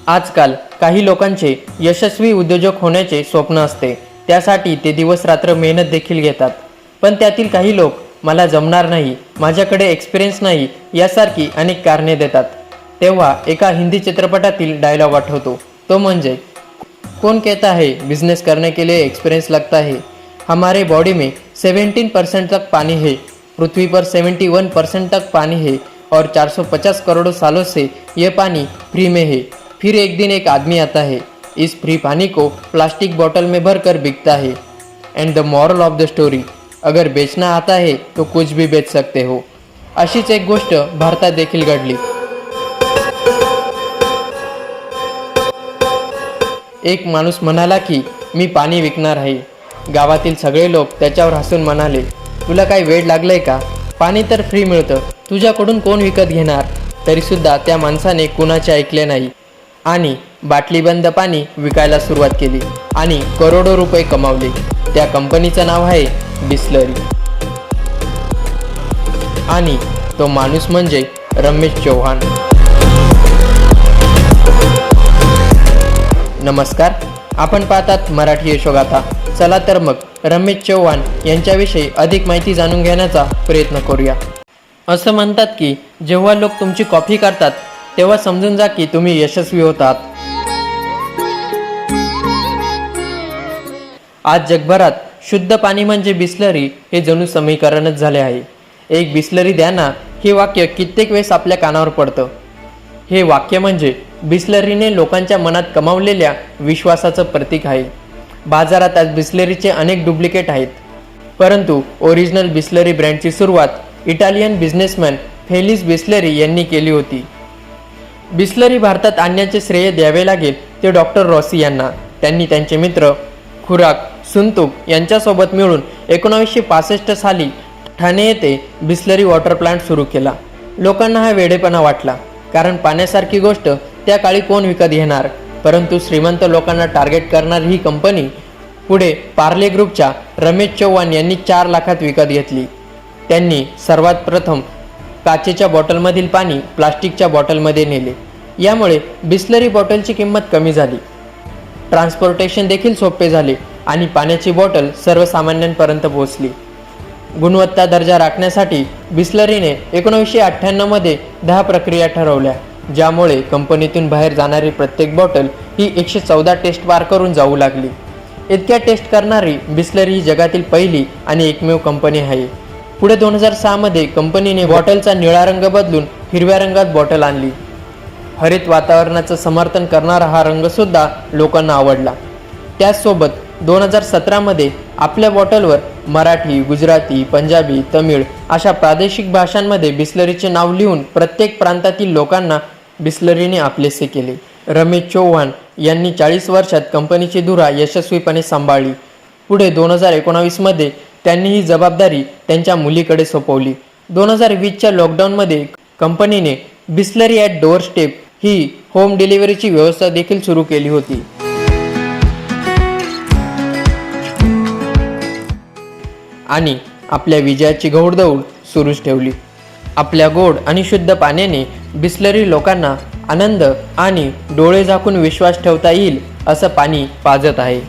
आजकाल काही लोकांचे यशस्वी उद्योजक होण्याचे स्वप्न असते, त्यासाठी ते दिवस रात्र मेहनत देखील घेतात. पण त्यातील काही लोक मला जमणार नाही, माझ्याकडे एक्सपिरियन्स नाही यासारखी अनेक कारणे देतात. तेव्हा एका हिंदी चित्रपटातील डायलॉग आठवतो, तो म्हणजे कौन कहता है बिजनेस करने के लिए एक्सपीरियंस लगता है. हमारे बॉडी में 17% तक पानी है, पृथ्वी पर 71% तक पानी है और 450 करोड़ सालों से यह पानी फ्री में है. फिर एक दिन एक आदमी आता है, इस फ्री पानी को प्लास्टिक बॉटल में भर कर बिकता है. End the moral of the story, अगर बेचना आता है तो कुछ भी बेच सकते हो. अशीच एक गोष्ट भारतात देखील घडली. एक माणूस म्हणाला की मी पाणी विकणार आहे. गावातील सगळे लोक त्याच्यावर हसून म्हणाले, तुला काय वेड लागलंय का? पाणी तर फ्री मिळतं, तुझ्याकडून कोण विकत घेणार? तरीसुद्धा त्या माणसाने कुणाचे ऐकले नाही आणि बाटलीबंद पाणी विकायला सुरुवात केली आणि करोडो रुपये कमावले. त्या कंपनीचं नाव आहे बिसलरी आणि तो माणूस म्हणजे रमेश चव्हाण. नमस्कार, आपण पाहतात मराठी यशोगाथा. चला तर मग रमेश चव्हाण यांच्याविषयी अधिक माहिती जाणून घेण्याचा प्रयत्न करूया. असं म्हणतात की जेव्हा लोक तुमची कॉफी करतात तेव्हा समजून जा की तुम्ही यशस्वी होतात. आज जगभरात शुद्ध पाणी म्हणजे बिसलरी हे जणू समीकरणच झाले आहे. एक बिसलरी द्या ना, हे वाक्य कित्येक वेळेस आपल्या कानावर पडतं. हे वाक्य म्हणजे बिसलरीने लोकांच्या मनात कमावलेल्या विश्वासाचं प्रतीक आहे. बाजारात आज बिसलरीचे अनेक डुप्लिकेट आहेत, परंतु ओरिजिनल बिसलरी ब्रँडची सुरुवात इटालियन बिझनेसमॅन फेलिस बिसलरी यांनी केली होती. बिसलरी भारतात आणण्याचे श्रेय द्यावे लागेल ते डॉक्टर रॉसी यांना. त्यांनी त्यांचे मित्र खुराक सुनतुक यांच्यासोबत मिळून 1965 साली ठाणे येथे बिसलरी वॉटर प्लांट सुरू केला. लोकांना हा वेडेपणा वाटला, कारण पाण्यासारखी गोष्ट त्या काळी कोण विकत घेणार? परंतु श्रीमंत लोकांना टार्गेट करणारी ही कंपनी पुढे पार्ले ग्रुपच्या रमेश चव्हाण यांनी 4 लाखात विकत घेतली. त्यांनी सर्वात प्रथम काचेच्या बॉटलमधील पाणी प्लास्टिकच्या बॉटलमध्ये नेले. यामुळे बिसलरी बॉटलची किंमत कमी झाली, ट्रान्सपोर्टेशन देखील सोपे झाले आणि पाण्याची बॉटल सर्वसामान्यांपर्यंत पोहोचली. गुणवत्ता दर्जा राखण्यासाठी बिसलरीने 1998 मध्ये 10 प्रक्रिया ठरवल्या, ज्यामुळे कंपनीतून बाहेर जाणारी प्रत्येक बॉटल ही 114 टेस्ट पार करून जाऊ लागली. इतक्या टेस्ट करणारी बिसलरी ही जगातील पहिली आणि एकमेव कंपनी आहे. पुढे 2006 मध्ये कंपनीने बॉटलचा निळा रंग बदलून हिरव्या रंगात बॉटल आणली. हरित वातावरणाचं समर्थन करणारा हा रंगसुद्धा लोकांना आवडला. त्याचसोबत 2017 मध्ये आपल्या बॉटलवर मराठी, गुजराती, पंजाबी, तमिळ अशा प्रादेशिक भाषांमध्ये बिसलरीचे नाव लिहून प्रत्येक प्रांतातील लोकांना बिसलरीने आपलेसे केले. रमेश चव्हाण यांनी 40 वर्षात कंपनीची धुरा यशस्वीपणे सांभाळली. पुढे 2019 मध्ये त्यांनी ही जबाबदारी त्यांच्या मुलीकडे सोपवली. 2020च्या लॉकडाऊनमध्ये कंपनीने Bisleri at door step he home डिलिव्हरीची व्यवस्था देखील सुरू केली होती. आणि आपल्या विजयाची घौडदौड सुरूच ठेवली. आपल्या गोड आणि शुद्ध पाण्याने बिसलरी लोकांना आनंद आणि डोळे झाकून विश्वास ठेवता येईल असं पाणी पाजत आहे.